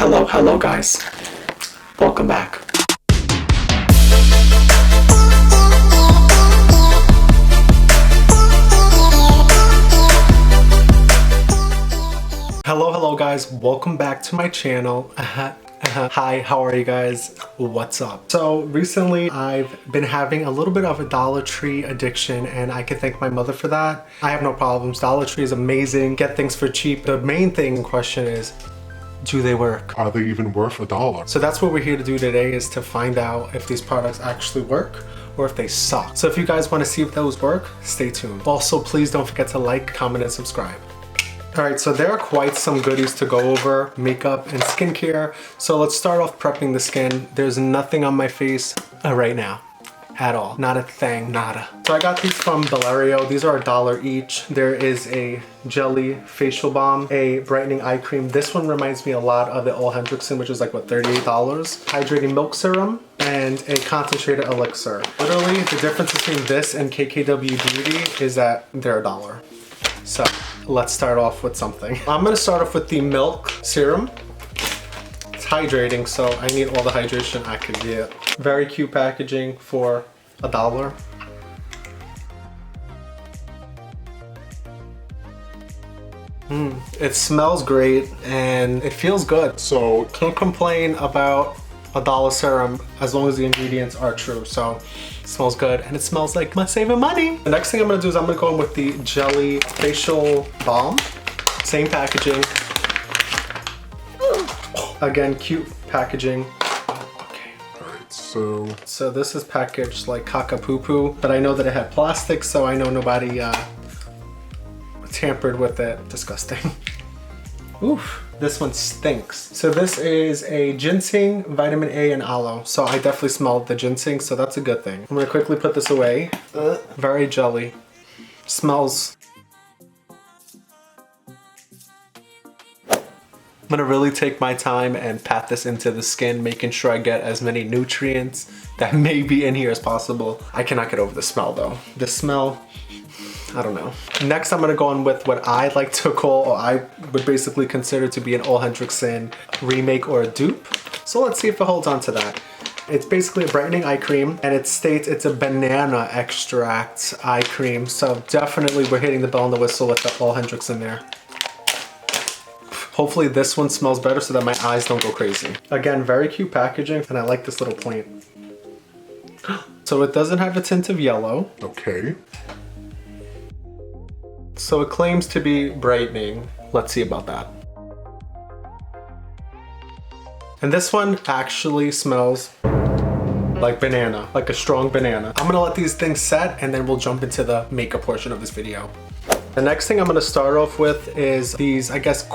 Hello guys. Welcome back. Hello guys, welcome back to my channel. Hi, how are you guys? What's up? So recently I've been having a little bit of a Dollar Tree addiction, and I can thank my mother for that. I have no problems. Dollar Tree is amazing. Get things for cheap. The main thing in question is, do they work? Are they even worth $1? So that's what we're here to do today, is to find out if these products actually work or if they suck. So if you guys want to see if those work, stay tuned. Also, please don't forget to like, comment, and subscribe. All right, so there are quite some goodies to go over, makeup and skincare. So let's start off prepping the skin. There's nothing on my face right now at all. Not a thing, nada. So I got these from Valerio. These are $1 each. There is a jelly facial balm, a brightening eye cream. This one reminds me a lot of the Ole Hendrickson, which is like, what, $38? Hydrating milk serum, and a concentrated elixir. Literally, the difference between this and KKW Beauty is that they're $1. So let's start off with something. I'm gonna start off with the milk serum. It's hydrating, so I need all the hydration I could get. Very cute packaging for $1. It smells great and it feels good. So can't complain about $1 serum as long as the ingredients are true. So it smells good and it smells like I'm saving money. The next thing I'm gonna do is I'm gonna go in with the jelly facial balm. Same packaging. Again, cute packaging. Okay. Alright, so this is packaged like caca-poo-poo, but I know that it had plastic, so I know nobody tampered with it. Disgusting. Oof. This one stinks. So this is a ginseng, vitamin A, and aloe. So I definitely smelled the ginseng, so that's a good thing. I'm gonna quickly put this away. Very jelly. Smells. I'm gonna really take my time and pat this into the skin, making sure I get as many nutrients that may be in here as possible. I cannot get over the smell though. The smell, I don't know. Next, I'm gonna go on with what I like to call, or I would basically consider to be an Ole Hendrickson remake or a dupe. So let's see if it holds on to that. It's basically a brightening eye cream, and it states it's a banana extract eye cream. So definitely we're hitting the bell on the whistle with the Ole Hendrickson there. Hopefully this one smells better so that my eyes don't go crazy. Again, very cute packaging, and I like this little point. So it doesn't have a tint of yellow. okay. So it claims to be brightening. Let's see about that. And this one actually smells like banana, like a strong banana. I'm gonna let these things set and then we'll jump into the makeup portion of this video. The next thing I'm gonna start off with is these, I guess,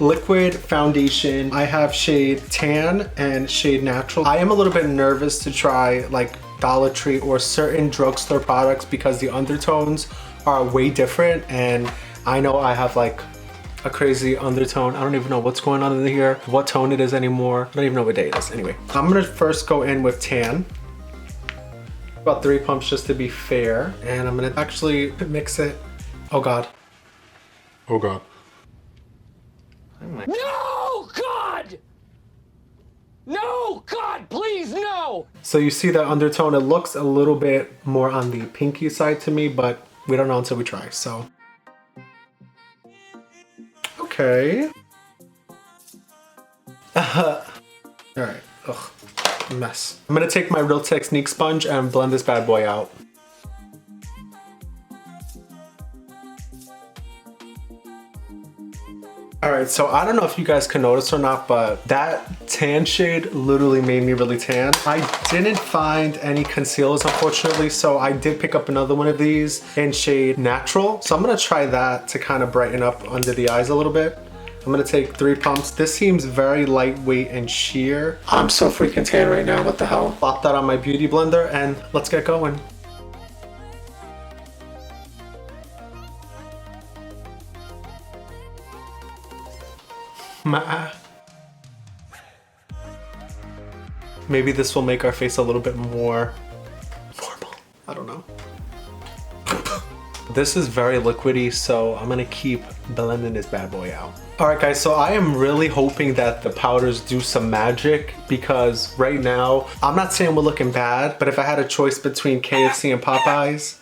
liquid foundation. I have shade Tan and shade Natural. I am a little bit nervous to try like Dollar Tree or certain drugstore products because the undertones are way different, and I know I have like a crazy undertone. I don't even know what's going on in here, what tone it is anymore. I don't even know what day it is. Anyway, I'm gonna first go in with Tan. About 3 pumps just to be fair, and I'm gonna actually mix it. Oh God. Oh God. No, God! No, God, please, no! So you see that undertone, it looks a little bit more on the pinky side to me, but we don't know until we try, so. Okay. All right, ugh, mess. I'm gonna take my Real Technique sponge and blend this bad boy out. All right, so I don't know if you guys can notice or not, but that tan shade literally made me really tan. I didn't find any concealers, unfortunately, so I did pick up another one of these in shade Natural. So I'm gonna try that to kind of brighten up under the eyes a little bit. I'm gonna take 3 pumps. This seems very lightweight and sheer. I'm so freaking tan right now, what the hell? Plop that on my beauty blender and let's get going. Maybe this will make our face a little bit more normal. I don't know. this is very liquidy, so I'm gonna keep blending this bad boy out. All right guys, so I am really hoping that the powders do some magic, because right now, I'm not saying we're looking bad, but if I had a choice between KFC and Popeyes,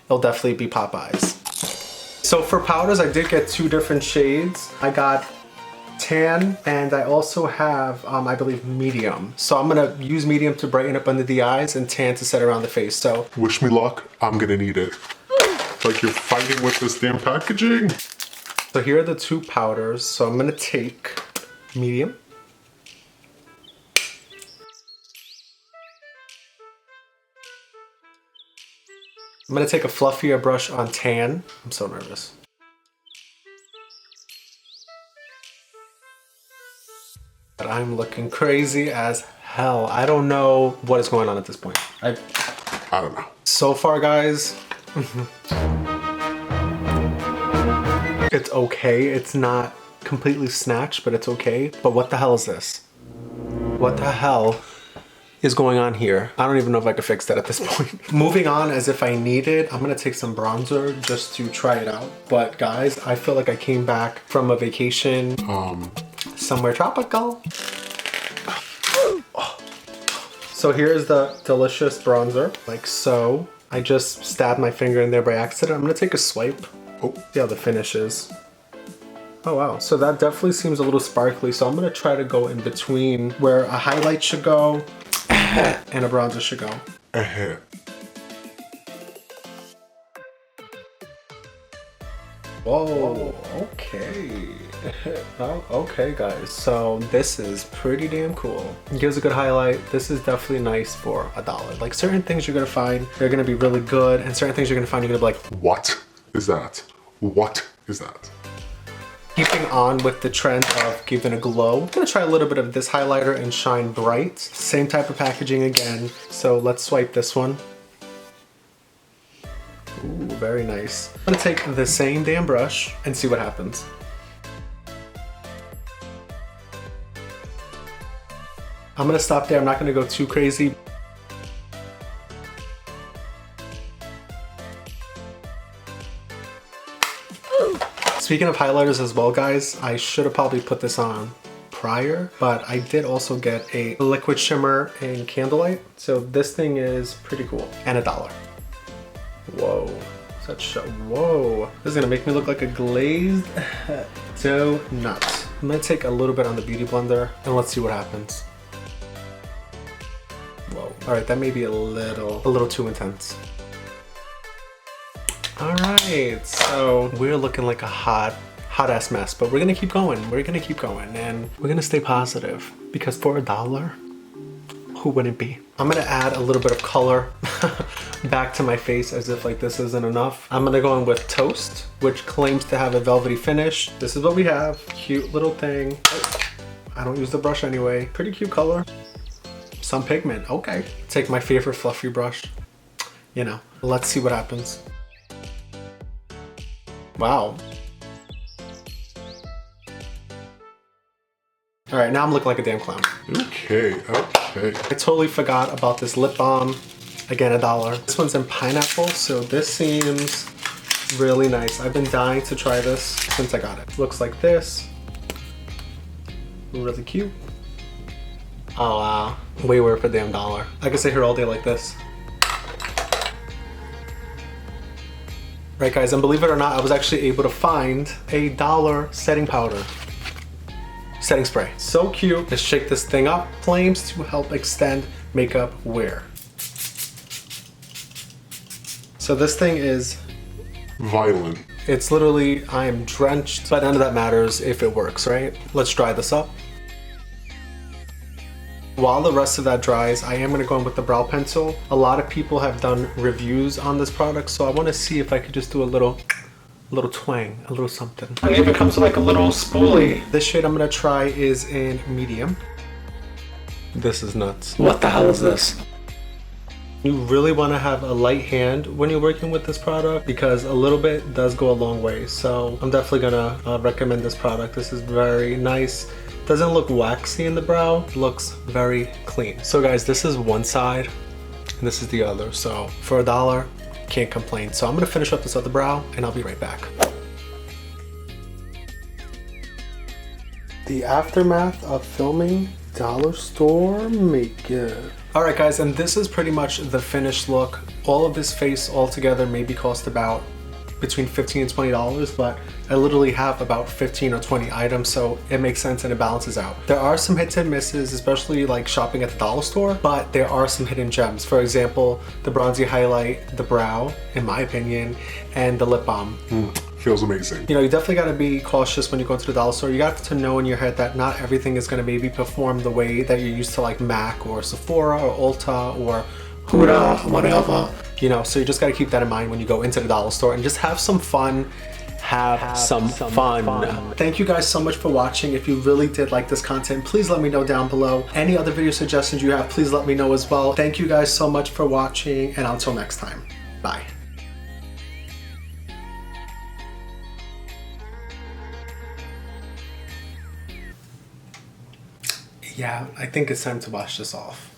it'll definitely be Popeyes. So for powders, I did get 2 different shades. I got tan, and I also have, I believe, medium. So I'm gonna use medium to brighten up under the eyes and tan to set around the face, so. Wish me luck, I'm gonna need it. Like you're fighting with this damn packaging. So here are the 2 powders. So I'm gonna take medium. I'm gonna take a fluffier brush on tan. I'm so nervous. But I'm looking crazy as hell. I don't know what is going on at this point. I don't know. So far, guys, it's okay. It's not completely snatched, but it's okay. But what the hell is this? What the hell is going on here? I don't even know if I could fix that at this point. Moving on as if I need it, I'm gonna take some bronzer just to try it out. But guys, I feel like I came back from a vacation somewhere tropical. So here's the delicious bronzer, like so. I just stabbed my finger in there by accident. I'm gonna take a swipe. Oh, see how the finish is. Oh wow, so that definitely seems a little sparkly. So I'm gonna try to go in between where a highlight should go and a bronzer should go. Whoa, okay. Oh, okay guys, so this is pretty damn cool. It gives a good highlight. This is definitely nice for $1. Like certain things you're gonna find, they're gonna be really good, and certain things you're gonna find, you're gonna be like, what is that? What is that? Keeping on with the trend of giving a glow, I'm gonna try a little bit of this highlighter in Shine Bright. Same type of packaging again. So let's swipe this one. Ooh, very nice. I'm gonna take the same damn brush and see what happens. I'm gonna stop there. I'm not gonna go too crazy. Speaking of highlighters as well, guys, I should have probably put this on prior, but I did also get a liquid shimmer in Candlelight. So this thing is pretty cool, and $1. Whoa, whoa. This is gonna make me look like a glazed donut. I'm gonna take a little bit on the Beauty Blender and let's see what happens. Whoa, all right, that may be a little too intense. All right, so we're looking like a hot ass mess, but we're gonna keep going. We're gonna keep going, and we're gonna stay positive, because for $1, who wouldn't be? I'm gonna add a little bit of color back to my face, as if like this isn't enough. I'm gonna go in with Toast, which claims to have a velvety finish. This is what we have. Cute little thing. Oh, I don't use the brush anyway. Pretty cute color. Some pigment, okay. Take my favorite fluffy brush. You know, let's see what happens. Wow. All right, now I'm looking like a damn clown. Okay. I totally forgot about this lip balm. Again, $1. This one's in pineapple, so this seems really nice. I've been dying to try this since I got it. Looks like this. Really cute. Oh wow, way worth a damn $1. I could sit here all day like this. Right guys, and believe it or not, I was actually able to find a $1 setting powder. Setting spray. So cute. Let's shake this thing up. Claims to help extend makeup wear. So this thing is violent. It's literally, I am drenched, but none of that matters if it works, right? Let's dry this up. While the rest of that dries, I am gonna go in with the brow pencil. A lot of people have done reviews on this product, so I wanna see if I could just do a little twang, a little something. And it even comes with like a little spoolie. This shade I'm gonna try is in medium. This is nuts. What the hell is this? You really wanna have a light hand when you're working with this product, because a little bit does go a long way. So I'm definitely gonna recommend this product. This is very nice. Doesn't look waxy in the brow, looks very clean. So guys, this is one side and this is the other. So for $1, can't complain. So I'm gonna finish up this other brow and I'll be right back. The aftermath of filming dollar store makeup. Alright guys, and this is pretty much the finished look. All of this face all together maybe cost about between $15 and $20, but I literally have about 15 or 20 items, so it makes sense and it balances out. There are some hits and misses, especially like shopping at the dollar store, but there are some hidden gems. For example, the bronzy highlight, the brow, in my opinion, and the lip balm. Feels amazing. You know, you definitely got to be cautious when you go into the dollar store. You got to know in your head that not everything is going to maybe perform the way that you're used to, like MAC or Sephora or Ulta or Huda, whatever. You know, so you just got to keep that in mind when you go into the dollar store and just have some fun. Have some fun. Thank you guys so much for watching. If you really did like this content, please let me know down below. Any other video suggestions you have, please let me know as well. Thank you guys so much for watching, and until next time, bye. Yeah, I think it's time to wash this off.